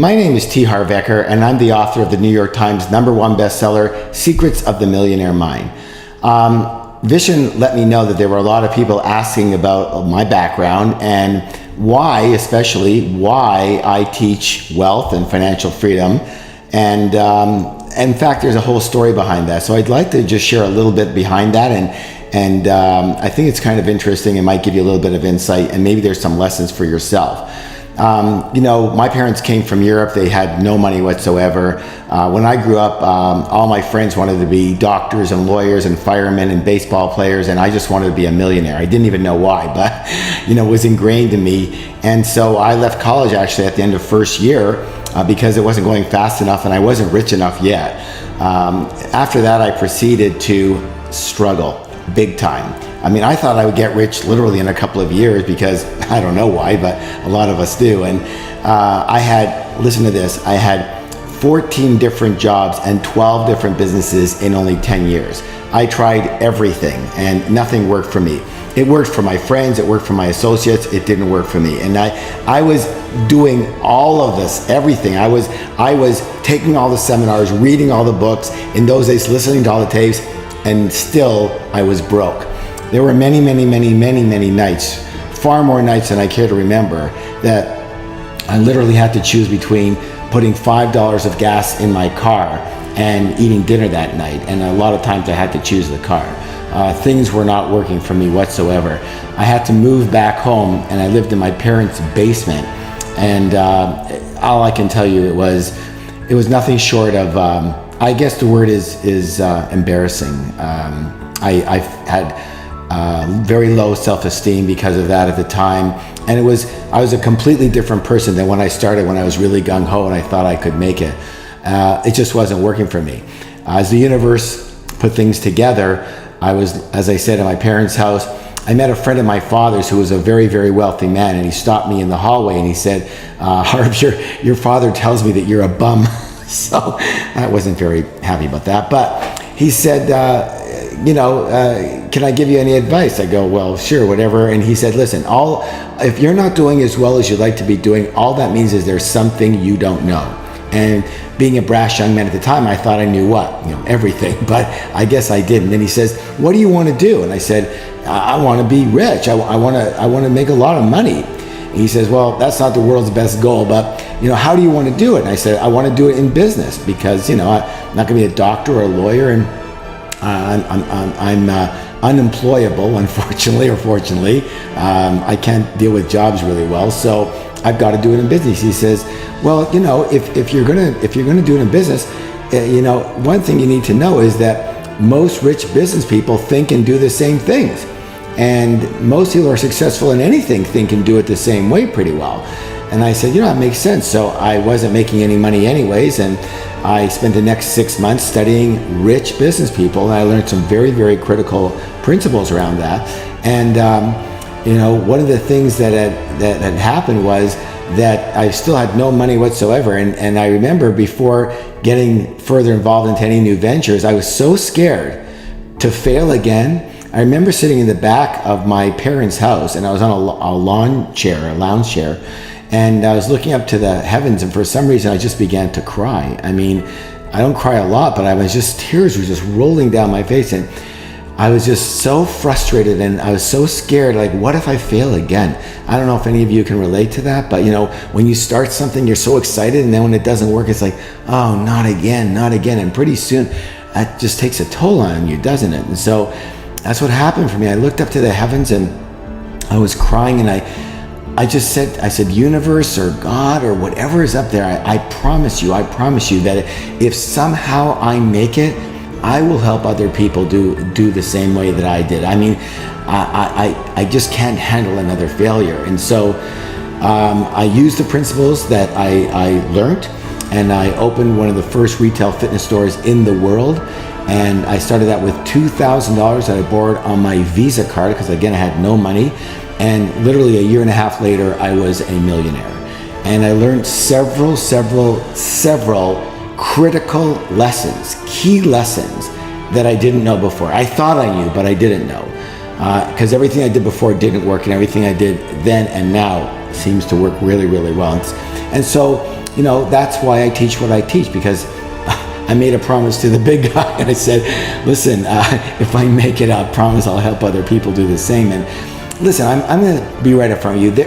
My name is Harv Eker, and I'm the author of the New York Times #1 bestseller, Secrets of the Millionaire Mind. Vision let me know that there were a lot of people asking about my background and especially why I teach wealth and financial freedom. And in fact, there's a whole story behind that. So I'd like to just share a little bit behind that. And I think it's kind of interesting. It might give you a little bit of insight, and maybe there's some lessons for yourself. My parents came from Europe. They had no money whatsoever. When I grew up, all my friends wanted to be doctors and lawyers and firemen and baseball players, and I just wanted to be a millionaire. I didn't even know why, but it was ingrained in me. And so I left college actually at the end of first year because it wasn't going fast enough and I wasn't rich enough yet. After that, I proceeded to struggle big time. I thought I would get rich literally in a couple of years because I don't know why, but a lot of us do. And listen to this, I had 14 different jobs and 12 different businesses in only 10 years. I tried everything and nothing worked for me. It worked for my friends, it worked for my associates, it didn't work for me. And I was doing all of this, everything. I was taking all the seminars, reading all the books, in those days listening to all the tapes, and still I was broke. There were many nights, far more nights than I care to remember, that I literally had to choose between putting $5 of gas in my car and eating dinner that night. And a lot of times I had to choose the car. Things were not working for me whatsoever. I had to move back home, and I lived in my parents' basement. And all I can tell you, it was nothing short of, I guess the word is embarrassing. I had very low self-esteem because of that at the time, and I was a completely different person than when I started, when I was really gung-ho and I thought I could make it. It just wasn't working for me. As the universe put things together, I was, as I said, at my parents' house. I met a friend of my father's who was a very wealthy man, and he stopped me in the hallway and he said, Harv, your father tells me that you're a bum. So I wasn't very happy about that, but he said, can I give you any advice? I go, well, sure, whatever. And he said, listen, if you're not doing as well as you'd like to be doing, all that means is there's something you don't know. And being a brash young man at the time, I thought I knew everything, but I guess I didn't. And he says, what do you want to do? And I said, I want to be rich. I want to make a lot of money. And he says, well, that's not the world's best goal, but how do you want to do it? And I said, I want to do it in business because, I'm not going to be a doctor or a lawyer, and I'm unemployable, unfortunately or fortunately. I can't deal with jobs really well, so I've got to do it in business. He says, well, if you're gonna do it in business, one thing you need to know is that most rich business people think and do the same things, and most people who are successful in anything think and do it the same way pretty well. And I said, that makes sense. So I wasn't making any money anyways, and I spent the next 6 months studying rich business people, and I learned some very critical principles around that. And one of the things that had happened was that I still had no money whatsoever. And I remember before getting further involved into any new ventures, I was so scared to fail again. I remember sitting in the back of my parents' house, and I was on a lounge chair, and I was looking up to the heavens, and for some reason I just began to cry. I don't cry a lot, but tears were just rolling down my face, and I was just so frustrated, and I was so scared, like, what if I fail again? I don't know if any of you can relate to that, but when you start something, you're so excited, and then when it doesn't work, it's like, oh, not again, and pretty soon that just takes a toll on you, doesn't it? And so that's what happened for me. I looked up to the heavens, and I was crying, and I said, universe or God or whatever is up there, I promise you that if somehow I make it, I will help other people do the same way that I did. I just can't handle another failure. And so I used the principles that I learned, and I opened one of the first retail fitness stores in the world. And I started that with $2,000 that I borrowed on my Visa card because, again, I had no money. And literally a year and a half later, I was a millionaire. And I learned several critical lessons, key lessons that I didn't know before. I thought I knew, but I didn't know. Because everything I did before didn't work, and everything I did then and now seems to work really well. And so, you know, that's why I teach what I teach, because I made a promise to the big guy, and I said, listen, if I make it, I promise I'll help other people do the same. And listen, I'm going to be right up front with you.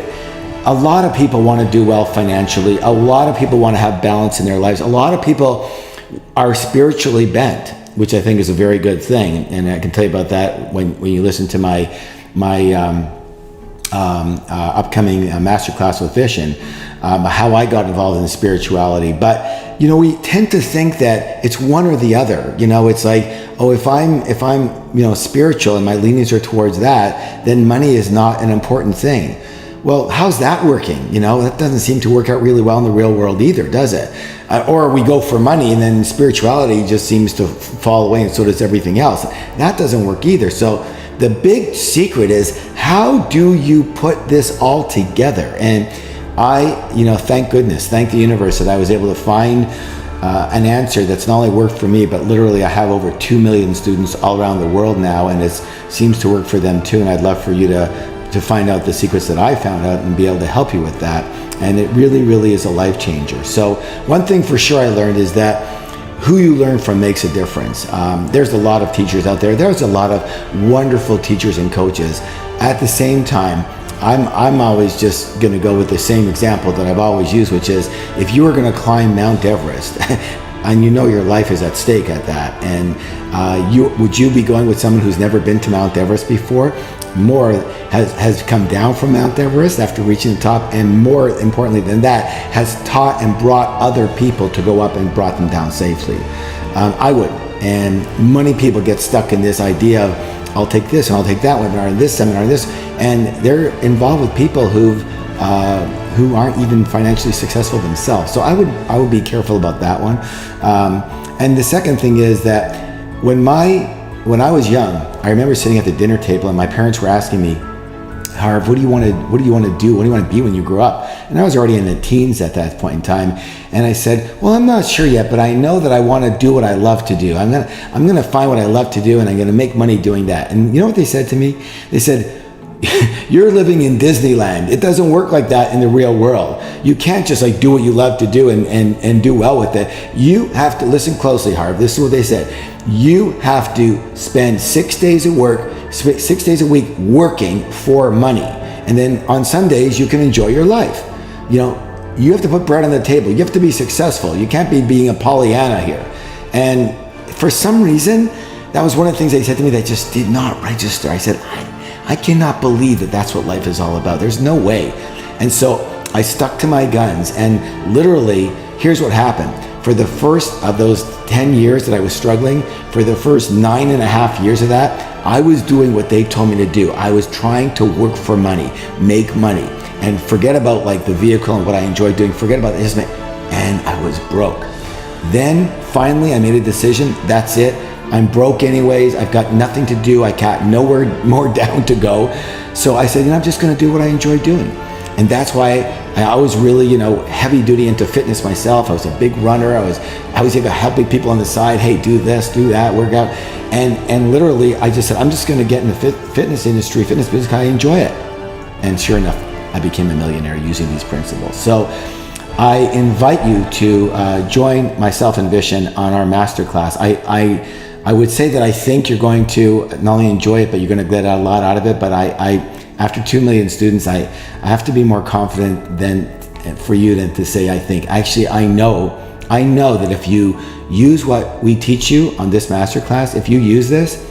A lot of people want to do well financially. A lot of people want to have balance in their lives. A lot of people are spiritually bent, which I think is a very good thing. And I can tell you about that when you listen to my upcoming masterclass with Vision, how I got involved in spirituality. But you know, we tend to think that it's one or the other. You know, it's like, oh, if I'm you know, spiritual and my leanings are towards that, then money is not an important thing. Well, how's that working? You know, that doesn't seem to work out really well in the real world either, does it? Or we go for money and then spirituality just seems to fall away, and so does everything else. That doesn't work either. So the big secret is, how do you put this all together? And I, you know, thank goodness, thank the universe that I was able to find an answer that's not only worked for me, but literally I have over 2 million students all around the world now, and it seems to work for them too. And I'd love for you to find out the secrets that I found out and be able to help you with that. And it really, really is a life changer. So one thing for sure I learned is that who you learn from makes a difference. There's a lot of teachers out there. There's a lot of wonderful teachers and coaches. At the same time, I'm always just going to go with the same example that I've always used, which is, if you were going to climb Mount Everest, and you know your life is at stake at that, and would you be going with someone who's never been to Mount Everest before? More has come down from Mount Everest after reaching the top, and more importantly than that, has taught and brought other people to go up and brought them down safely. I would. And many people get stuck in this idea of, I'll take this and I'll take that webinar and this seminar and this, and they're involved with people who aren't even financially successful themselves. So I would be careful about that one. And the second thing is that when I was young, I remember sitting at the dinner table and my parents were asking me, Harv, what do you want to do? What do you want to be when you grow up? And I was already in the teens at that point in time. And I said, well, I'm not sure yet, but I know that I want to do what I love to do. I'm going to find what I love to do, and I'm going to make money doing that. And you know what they said to me? They said, you're living in Disneyland. It doesn't work like that in the real world. You can't just like do what you love to do and do well with it. You have to listen closely, Harv. This is what they said. You have to spend 6 days at work, 6 days a week working for money. And then on Sundays, you can enjoy your life. You know, you have to put bread on the table. You have to be successful. You can't be being a Pollyanna here. And for some reason, that was one of the things they said to me that just did not register. I said, I cannot believe that that's what life is all about. There's no way. And so I stuck to my guns, and literally, here's what happened. For the first of those 10 years that I was struggling, for the first 9.5 years of that, I was doing what they told me to do. I was trying to work for money, make money, and forget about like the vehicle and what I enjoyed doing, forget about this, and I was broke. Then finally I made a decision, that's it. I'm broke anyways, I've got nothing to do, I got nowhere more down to go. So I said, I'm just gonna do what I enjoy doing. And that's why I was really, heavy duty into fitness myself. I was a big runner. I was even helping people on the side. Hey, do this, do that, work out. And literally, I just said, I'm just going to get in the fitness industry, fitness business. I enjoy it. And sure enough, I became a millionaire using these principles. So I invite you to join myself and Vision on our masterclass. I would say that I think you're going to not only enjoy it, but you're going to get a lot out of it. But after 2 million students, I have to be more confident than to say I think. Actually, I know that if you use what we teach you on this masterclass, if you use this,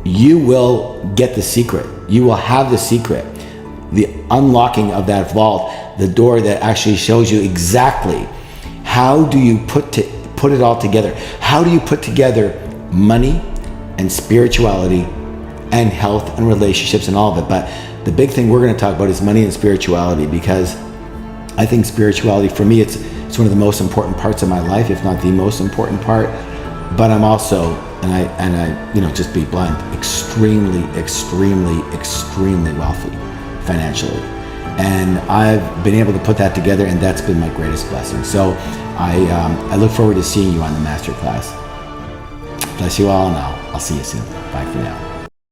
you will get the secret. You will have the secret, the unlocking of that vault, the door that actually shows you exactly how do you put it all together. How do you put together money and spirituality and health and relationships and all of it. But the big thing we're going to talk about is money and spirituality, because I think spirituality, for me, it's one of the most important parts of my life, if not the most important part. But I'm also, and I just be blunt, extremely wealthy financially. And I've been able to put that together, and that's been my greatest blessing. So I look forward to seeing you on the masterclass. Bless you all, and I'll see you soon. Bye for now.